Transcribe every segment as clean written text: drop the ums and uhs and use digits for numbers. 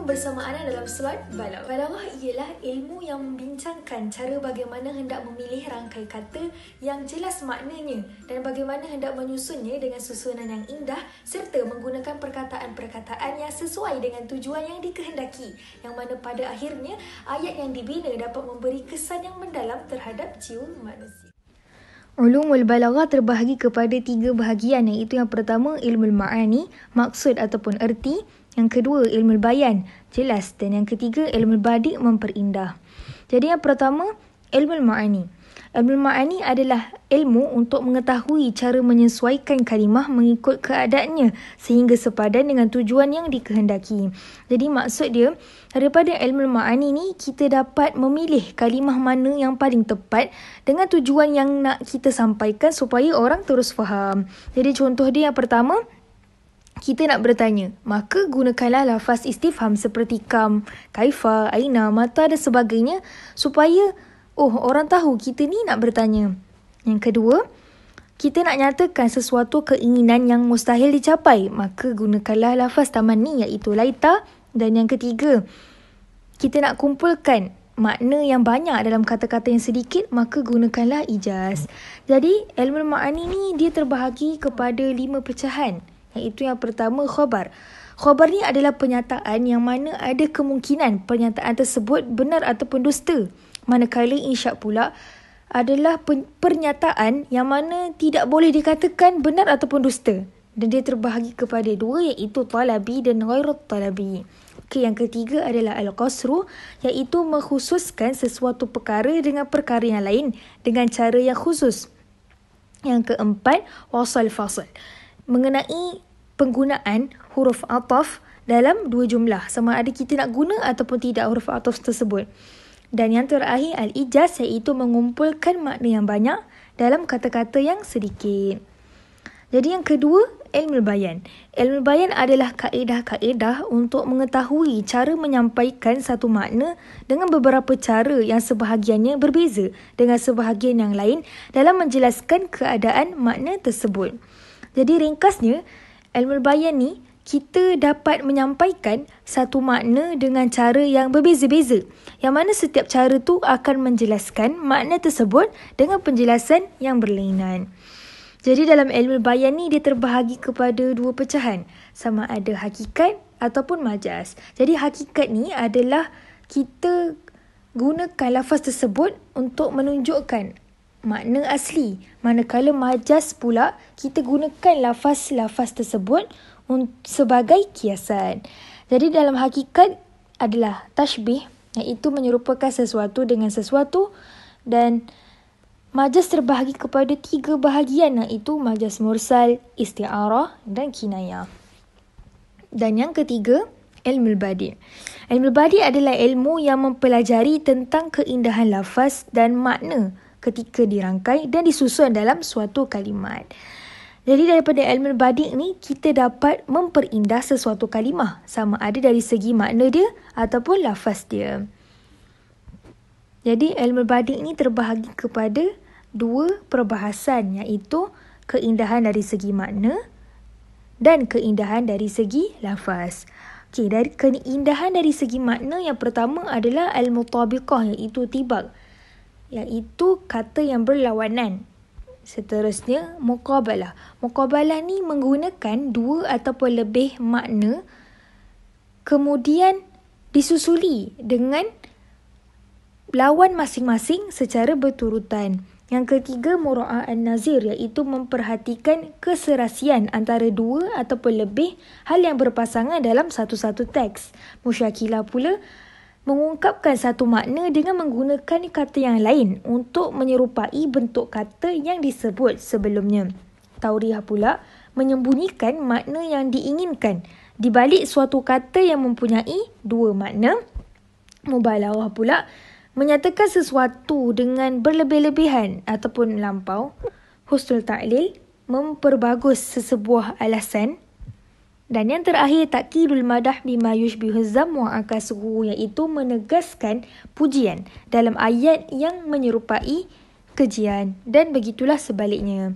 bersama Ana dalam slot Balaghah. Balaghah ialah ilmu yang membincangkan cara bagaimana hendak memilih rangkai kata yang jelas maknanya dan bagaimana hendak menyusunnya dengan susunan yang indah serta menggunakan perkataan-perkataan yang sesuai dengan tujuan yang dikehendaki, yang mana pada akhirnya ayat yang dibina dapat memberi kesan yang mendalam terhadap jiwa manusia. Ulumul Balaghah terbahagi kepada 3 bahagian, iaitu yang pertama ilmu ma'ani, maksud ataupun erti, yang kedua ilmu bayan, jelas, dan yang ketiga ilmu badi', memperindah. Jadi yang pertama ilmu ma'ani. Ilmu ma'ani adalah ilmu untuk mengetahui cara menyesuaikan kalimah mengikut keadaannya sehingga sepadan dengan tujuan yang dikehendaki. Jadi maksud dia, daripada ilmu ma'ani ni kita dapat memilih kalimah mana yang paling tepat dengan tujuan yang nak kita sampaikan supaya orang terus faham. Jadi contoh dia yang pertama, kita nak bertanya, maka gunakanlah lafaz istifham seperti kam, kaifa, aina, mata dan sebagainya supaya orang tahu kita ni nak bertanya. Yang kedua, kita nak nyatakan sesuatu keinginan yang mustahil dicapai, maka gunakanlah lafaz tamanni iaitu laita. Dan yang ketiga, kita nak kumpulkan makna yang banyak dalam kata-kata yang sedikit, maka gunakanlah ijaz. Jadi ilmu ma'ani ni dia terbahagi kepada 5 pecahan, iaitu yang pertama khabar. Khabar ni adalah pernyataan yang mana ada kemungkinan pernyataan tersebut benar ataupun dusta. Manakala insya' pula adalah pernyataan yang mana tidak boleh dikatakan benar ataupun dusta. Dan dia terbahagi kepada 2, iaitu talabi dan ghairu talabi. Okey, yang ketiga adalah al-qasru, iaitu mengkhususkan sesuatu perkara dengan perkara yang lain dengan cara yang khusus. Yang keempat, wasal fasal, mengenai penggunaan huruf ataf dalam 2 jumlah, sama ada kita nak guna ataupun tidak huruf ataf tersebut. Dan yang terakhir al-ijaz, iaitu mengumpulkan makna yang banyak dalam kata-kata yang sedikit. Jadi yang kedua, ilmu bayan. Ilmu bayan adalah kaedah-kaedah untuk mengetahui cara menyampaikan satu makna dengan beberapa cara yang sebahagiannya berbeza dengan sebahagian yang lain dalam menjelaskan keadaan makna tersebut. Jadi ringkasnya, ilmu bayan ni kita dapat menyampaikan satu makna dengan cara yang berbeza-beza, yang mana setiap cara tu akan menjelaskan makna tersebut dengan penjelasan yang berlainan. Jadi dalam ilmu bayan ni dia terbahagi kepada 2 pecahan, sama ada hakikat ataupun majaz. Jadi hakikat ni adalah kita gunakan lafaz tersebut untuk menunjukkan makna asli, manakala majaz pula kita gunakan lafaz-lafaz tersebut sebagai kiasan. Jadi dalam hakikat adalah tashbih, iaitu menyerupakan sesuatu dengan sesuatu, dan majaz terbahagi kepada 3 bahagian, iaitu majaz mursal, isti'arah dan kinayah. Dan yang ketiga, ilmu badi'. Ilmu badi' adalah ilmu yang mempelajari tentang keindahan lafaz dan makna ketika dirangkai dan disusun dalam suatu kalimat. Jadi daripada ilmu badi' ni kita dapat memperindah sesuatu kalimah, sama ada dari segi makna dia ataupun lafaz dia. Jadi ilmu badi' ni terbahagi kepada 2 perbahasan, iaitu keindahan dari segi makna dan keindahan dari segi lafaz. Okey, dari keindahan dari segi makna, yang pertama adalah al-mutabiqah, iaitu tibak, iaitu kata yang berlawanan. Seterusnya, muqabalah. Muqabalah ni menggunakan 2 ataupun lebih makna kemudian disusuli dengan lawan masing-masing secara berturutan. Yang ketiga, mura'a'an nazir, iaitu memperhatikan keserasian antara 2 ataupun lebih hal yang berpasangan dalam satu-satu teks. Musyakilah pula mengungkapkan satu makna dengan menggunakan kata yang lain untuk menyerupai bentuk kata yang disebut sebelumnya. Tauriyah pula menyembunyikan makna yang diinginkan di balik suatu kata yang mempunyai 2 makna. Mubalaghah pula menyatakan sesuatu dengan berlebih-lebihan ataupun melampau. Husnul ta'lil memperbagus sesebuah alasan. Dan yang terakhir, takkidul madah bima yushbihu zam wa akasuhu, iaitu menegaskan pujian dalam ayat yang menyerupai kejian, dan begitulah sebaliknya.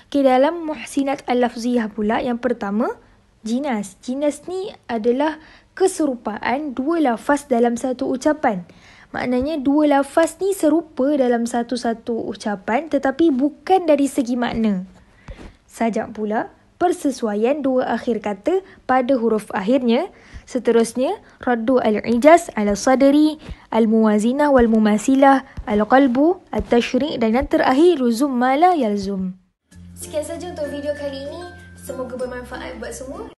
Okay, dalam muhsinat al-lafziyah pula, yang pertama, jinas. Jinas ni adalah keserupaan dua lafaz dalam satu ucapan. Maknanya dua lafaz ni serupa dalam satu-satu ucapan tetapi bukan dari segi makna. Sajak pula, persesuaian dua akhir kata pada huruf akhirnya. Seterusnya, raddu al-ijaz ala sadri, al-muwazinah wal-mumasilah, al-qalbu, al-tashri' dan yang terakhir, luzum ma la yalzum. Sekian saja untuk video kali ini. Semoga bermanfaat buat semua.